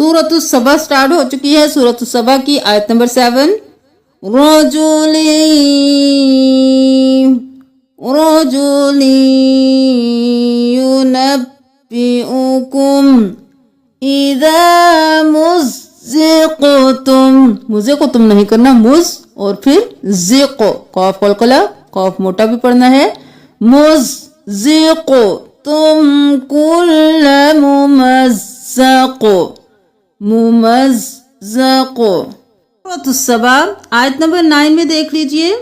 सूरत सबा start हो चुकी है। सूरत सबा की आयत नंबर 7। रजुली रजुली युनब्बिउकुम इज़ा मुज़्ज़िक़तुम, मुज़्ज़िक़तुम नहीं करना, मुज़ और फिर ज़िक़, कॉफ कलकला, कॉफ मोटा भी पढ़ना है। मुज़्ज़िक़तुम कुल्ल मुमज़्ज़क़, मुमज़्ज़क़। सूरत सबा आयत नंबर 9 में देख लीजिए।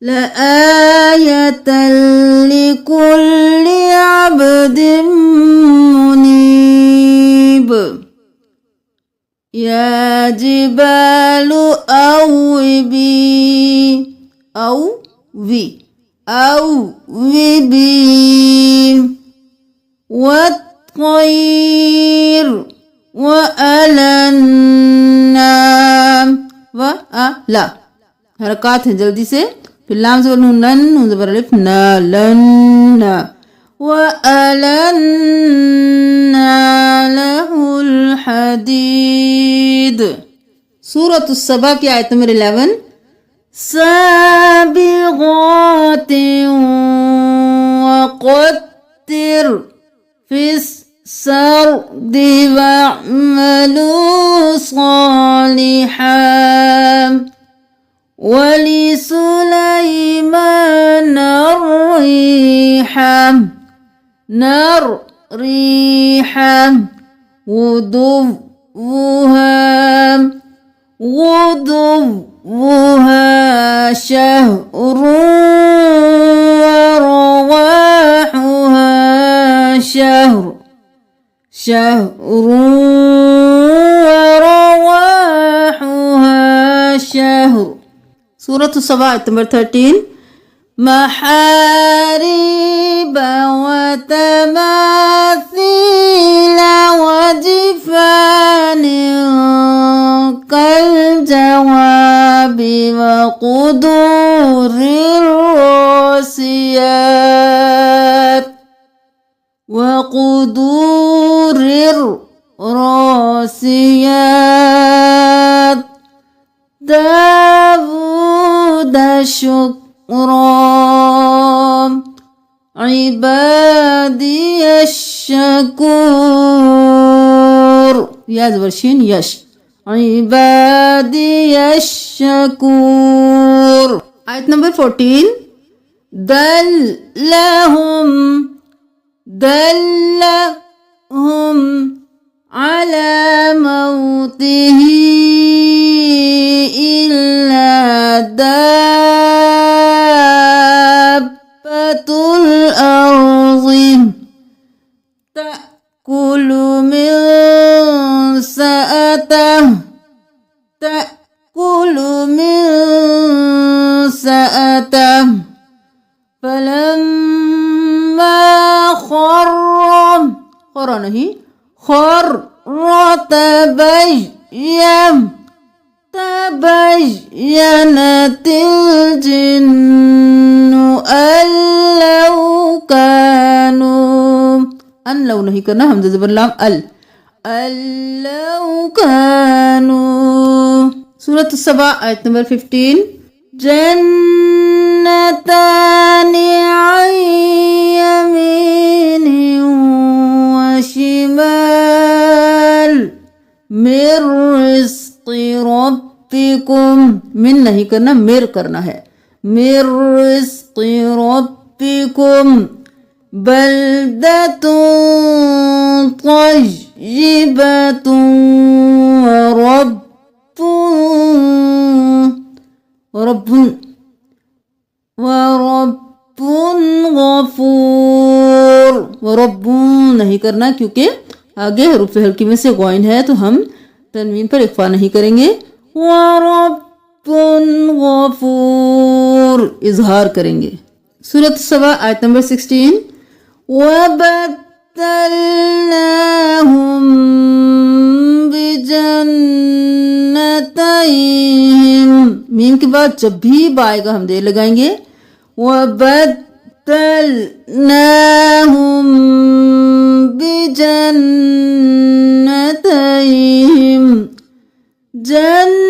लआयतन लिकुल्लि अब्दिन मुनीब या जिबालु औविबी वत्तैर वअलन्ना वअला, हरकत है जल्दी से। फिर लाम ज़बर नून लन, नून ज़बर अलिफ ना, लन्ना वअलन्ना लहुल हदीद। सूरत सबा की आयत नंबर 11। साबिगातिन वक़द्दिर फिस सर्दि वअमलू सालिहान वलिसुलैमान रिहा गुदुव्वुहा शहरुन वरवाहुहा शहर। सूरत सबा आयत नंबर 13। محارب وتماثيل وجفان كالجواب وقدور الراسيات داود شكرا عبادي الشكور يا زبرشين يش عبادي الشكور. आयत नंबर 14. दल्लहुम على موته إلا دابة الأرض تأكل من سأته فلما خر नहीं खर तबय्यनतिल जिन्नु अल्लौ नहीं करना, हमज़ा ज़बर लाम अल्लौ कानू। सूरत सबा आयत नंबर 15. जन्नतानि अन यमीनि व शिमाल मिर रिज़्क़ि रब्बिकुम, मिन नहीं करना, मिर करना है। मिर रिज़्क़ि रब्बिकुम बल्दतुन तय्यिबतुन वरब्बुन गफूर। वरब्बुन नहीं करना क्योंकि आगे हरूफ हल्की में से गॉइन है, तो हम तनवीन पर इख्फा नहीं करेंगे। वरब्बुन गफूर इजहार करेंगे। सूरत सबा आयत नंबर 16. वबद्दलनाहुम बिजन्नतैहिम, मीम के बाद जब भी बा आएगा हम देर लगाएंगे। वबद्दलनाहुम बिजन्नतैहिम जन्नतैनि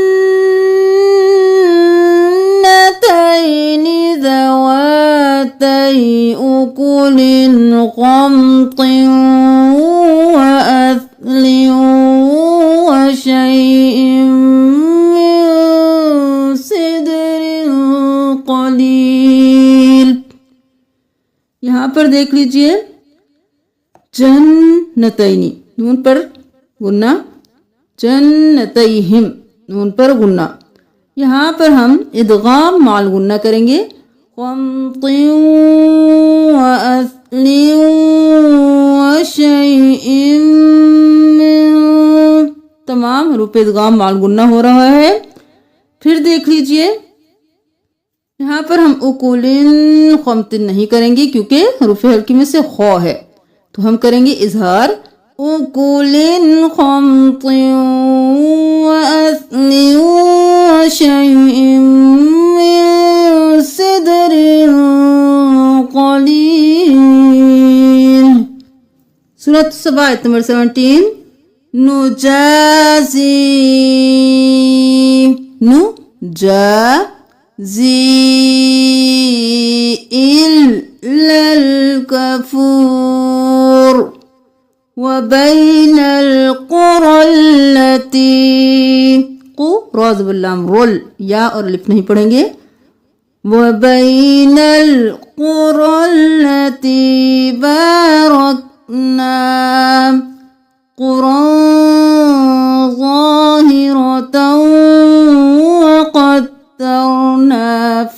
ज़वातै उकुलिन ख़म्तिन व अस्लिन व शैइन मिन सिदरिन क़लील। यहाँ पर देख लीजिए जन्नतैनी नून पर गुन्ना, जन्नतैहिम नून पर गुन्ना। यहाँ पर हम इदगाम माल गुन्ना करेंगे। ख़म्तिन व अस्लिन व शैइन मिन, तमाम हरूफ इदगाम माल गुन्ना हो रहा है। फिर देख लीजिए यहाँ पर हम उकुलिन ख़म्तिन नहीं करेंगे क्योंकि हरूफ हल्की में से खौ है, तो हम करेंगे इजहार उकुलिन ख़म्तिन व अस्लिन व शैइन मिन सिदरिन क़लील। सूरत सबा आयत नंबर 17। नुजाज़ी इल्लल कफूर व बैनल क़ुरल्लती क़ुरज़बल्लाम रोल या और लिफ नहीं पढ़ेंगे। व बैनल क़ुरल्लती बारकना क़ुरअन ज़ाहिरतन व क़द्दरना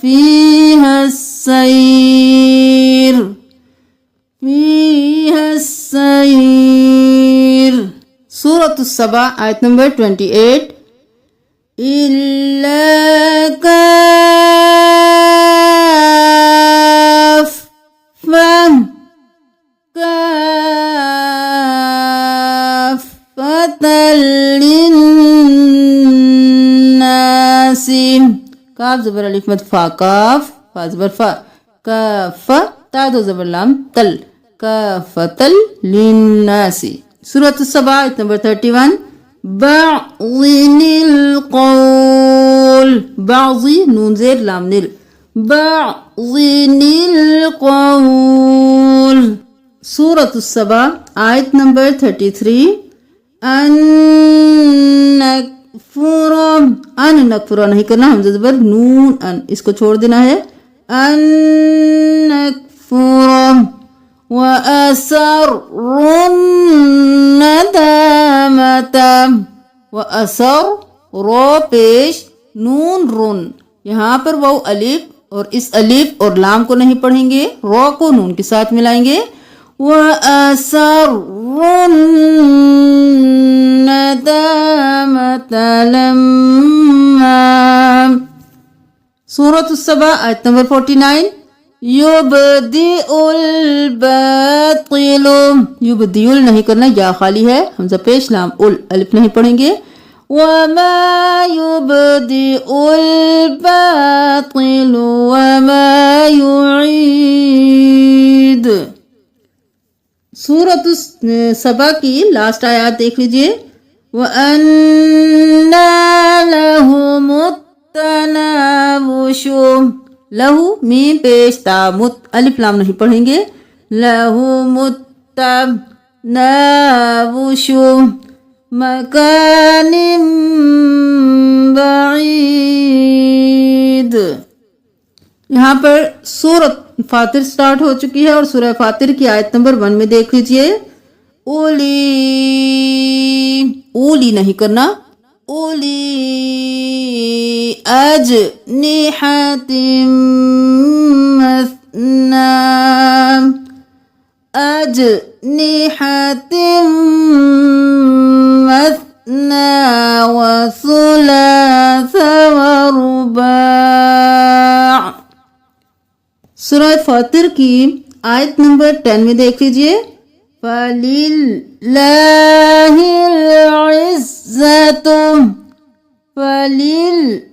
फ़ीहा अस्सैर सूरत सबा आयत नंबर 28। इल्ला काफ़्फ़तल लिन्नासी, काफ ज़बर अलिफ मद फा, काफ फा ज़बर फा, काफ ता दो ज़बर लाम तल, काफ़तल लिन्नासी। सूरत सबा आयत नंबर 31। बाज़िनिल क़ौल, बाज़ी नून ज़ेर लाम निल, बाज़िनिल क़ौल। सूरत सबा आयत नंबर 33। अन नकफुरा नहीं करना, हमज़ा ज़बर नून अन, इसको छोड़ देना है। अन नकफुरा व असर्रुन नदामता, व असर रो पेश नून रुन, यहाँ पर वाव अलिफ और इस अलिफ और लाम को नहीं पढ़ेंगे, रो को नून के साथ मिलाएंगे। व असर्रुन नदामता लम्मा। सूरत सबा आयत नंबर 49। युबदिउल बातिलु, युबदिउल नहीं करना, या खाली है, हमज़ा पेश लाम उल, अलिफ नहीं पढ़ेंगे। वमा युबदिउल बातिलु वमा युईद। सूरत सबा की लास्ट आयत देख लीजिए। व अन्ना लहुमुत तनावुशु, लहू मीम पेश ता मुत, अलिफ लाम नहीं पढ़ेंगे। लहुमुत तनावुशु मकानिम बईद। यहाँ पर सूरत फातिर स्टार्ट हो चुकी है और सूरह फातिर की आयत नंबर 1 में देख लीजिए। ओली, ओली नहीं करना, ओली अजनिहतिम मस्ना, अजनिहतिम मस्ना व सुलास व रुबा। सूरह फातिर की आयत नंबर 10 में देख लीजिए। फलिल्लाहिल इज़्ज़तु, फलिल्लाहिल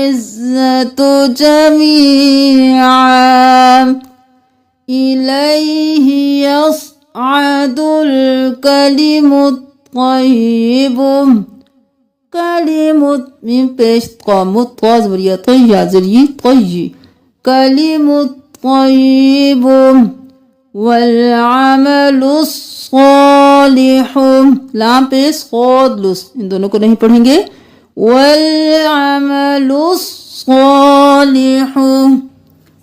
इज़्ज़तु जमीअन, इलैहि यस्अदुल कलिमुत तय्यिबु कलिमुत मिम पेश क़ामुत क़ा ज़बरिया तय्या ज़रिए तय्यि कलिमुत तय्यिबु वल अमलुस सालिहु लाम पेश क़ाद लुस इन दोनों को नहीं पढ़ेंगे वल अमलुस सालिहु।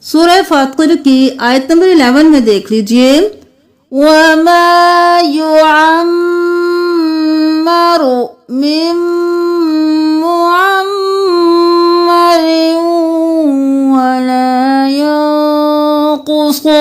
सूरह फातिर की आयत नंबर 11 में देख लीजिए वमा युअम्मरु मिन मुअम्मरिन वला यंकुसु